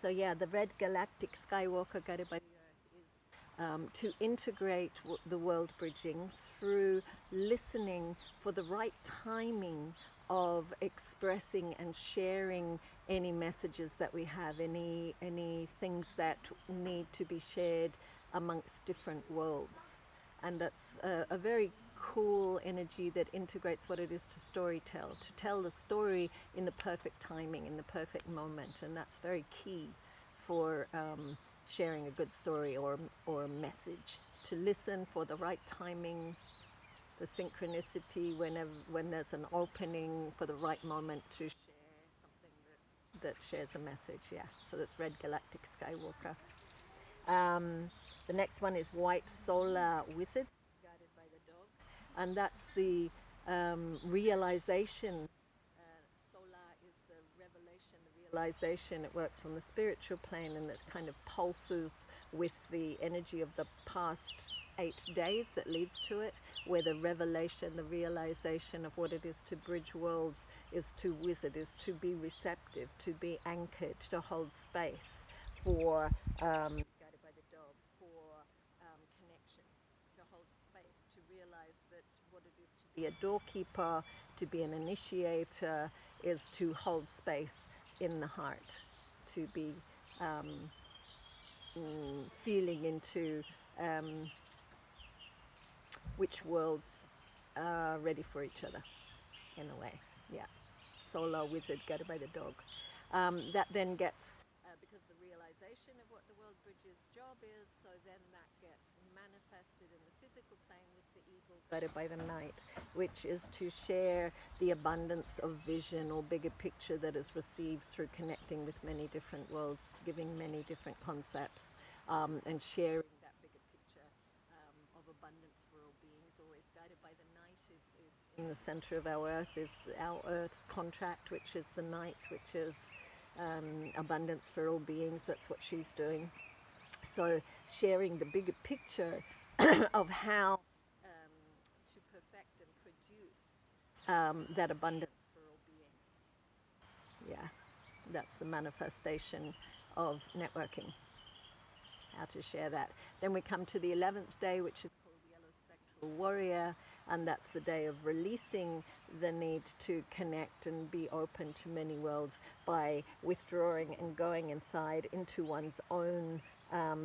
So yeah, the red galactic skywalker guided by the earth is to integrate the world bridging through listening for the right timing of expressing and sharing any messages that we have, any things that need to be shared amongst different worlds. And that's a very cool energy that integrates what it is to storytell, to tell the story in the perfect timing, in the perfect moment. And that's very key for sharing a good story or a message, to listen for the right timing, the synchronicity when there's an opening for the right moment to share something that shares a message. Yeah, so that's red galactic skywalker. The next one is white solar wizard guided by the dog, and that's the realization. Solar is the revelation, the realization. It works on the spiritual plane, and it kind of pulses with the energy of the past 8 days that leads to it, where the revelation, the realization of what it is to bridge worlds is to wizard, is to be receptive, to be anchored, to hold space for guided by the dog, for connection, to hold space, to realize that what it is to be a doorkeeper, to be an initiator, is to hold space in the heart, to be feeling into which worlds are ready for each other, in a way. Yeah. Solar wizard guided by the dog. That then gets, because the realization of what the world bridge's job is, so then that gets manifested in the physical plane with the eagle guided by the night, which is to share the abundance of vision or bigger picture that is received through connecting with many different worlds, giving many different concepts, and sharing that bigger picture of abundance for all beings, always guided by the night. Is in the center of our earth, is our earth's contract, which is the night, which is abundance for all beings. That's what she's doing. So sharing the bigger picture of how to perfect and produce that abundance for all beings. Yeah, that's the manifestation of networking, how to share that. Then we come to the 11th day, which is called Yellow Spectral Warrior, and that's the day of releasing the need to connect and be open to many worlds by withdrawing and going inside into one's own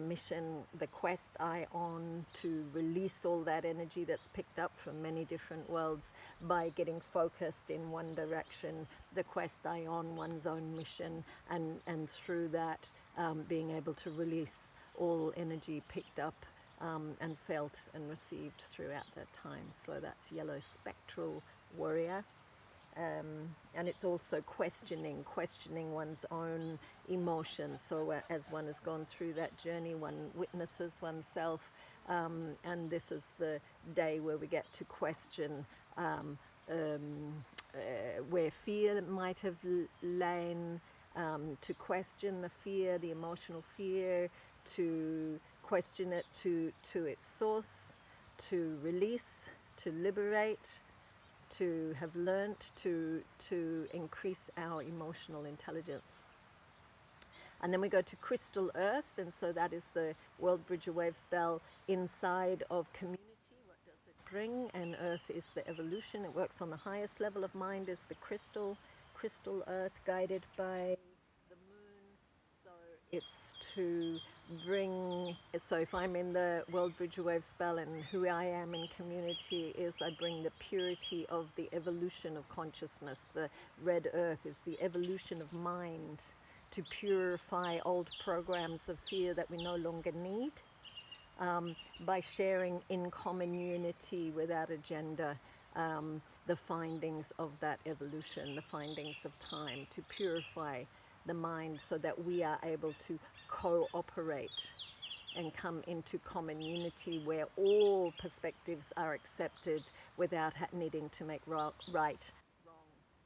mission, the quest ion, to release all that energy that's picked up from many different worlds by getting focused in one direction, the quest ion, one's own mission, and through that being able to release all energy picked up and felt and received throughout that time. So that's Yellow Spectral Warrior. And it's also questioning one's own emotions. So as one has gone through that journey, one witnesses oneself, and this is the day where we get to question where fear might have lain, to question the fear, the emotional fear, to question it to its source, to release, to liberate, to have learnt to increase our emotional intelligence. And then we go to Crystal Earth, and so that is the Worldbridger Wavespell inside of community. What does it bring? And Earth is the evolution. It works on the highest level of mind, is the crystal Earth guided by the moon. So it's to bring, so if I'm in the Worldbridger Wavespell and who I am in community is I bring the purity of the evolution of consciousness. The red earth is the evolution of mind, to purify old programs of fear that we no longer need, by sharing in common unity without agenda the findings of that evolution, the findings of time, to purify the mind so that we are able to cooperate and come into common unity where all perspectives are accepted without needing to make right, wrong,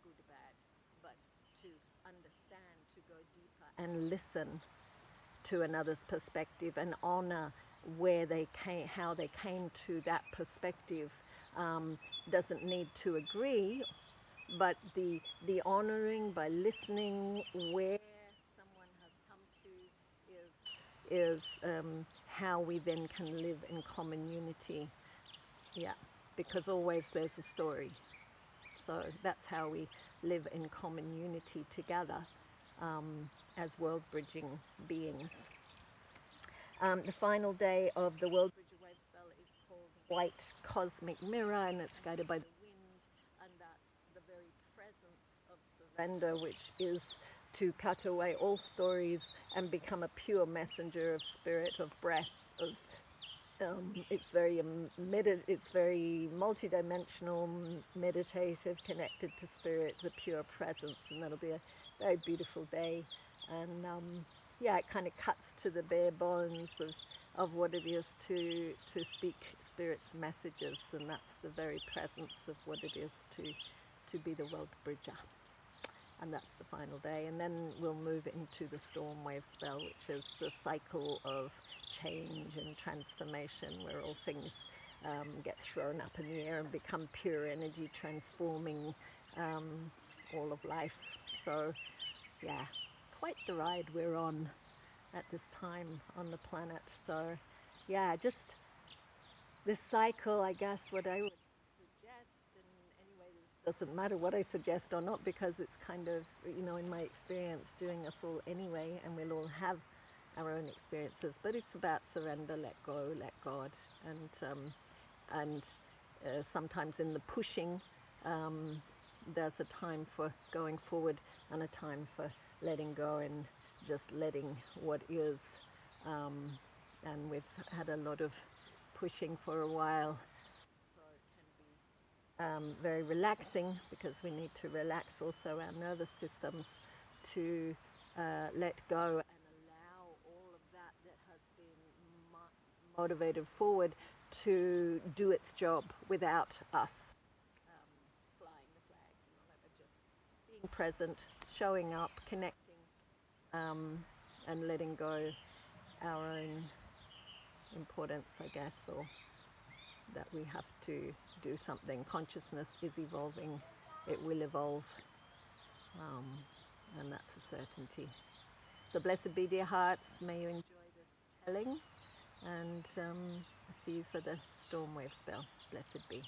good, bad, but to understand, to go deeper and listen to another's perspective and honor where they came, how they came to that perspective. Doesn't need to agree, but the honoring by listening where someone has come to is how we then can live in common unity. Yeah, because always there's a story. So that's how we live in common unity together as world-bridging beings. The final day of the Worldbridger Wavespell is called White Cosmic Mirror, and it's guided by the wind, and that's the very presence of surrender, which is to cut away all stories and become a pure messenger of spirit, of breath, of it's very multidimensional, meditative, connected to spirit, the pure presence, and that'll be a very beautiful day. And yeah, it kind of cuts to the bare bones of what it is to speak spirit's messages, and that's the very presence of what it is to be the world bridger. And that's the final day, and then we'll move into the storm wave spell, which is the cycle of change and transformation, where all things get thrown up in the air and become pure energy, transforming all of life. So yeah, quite the ride we're on at this time on the planet. So yeah, just this cycle, I guess, what I would suggest, and anyway, this doesn't matter what I suggest or not, because it's kind of, you know, in my experience, doing us all anyway, and we'll all have our own experiences, but it's about surrender, let go, let God, and sometimes in the pushing, there's a time for going forward and a time for letting go and just letting what is. And we've had a lot of pushing for a while, so it can be very relaxing, because we need to relax also our nervous systems to let go and allow all of that has been motivated forward to do its job without us flying the flag, you know, like, but just being present, showing up, connecting, and letting go our own importance, I guess, or that we have to do something. Consciousness is evolving, it will evolve, and that's a certainty. So blessed be, dear hearts, may you enjoy this telling, and see you for the storm wave spell. Blessed be.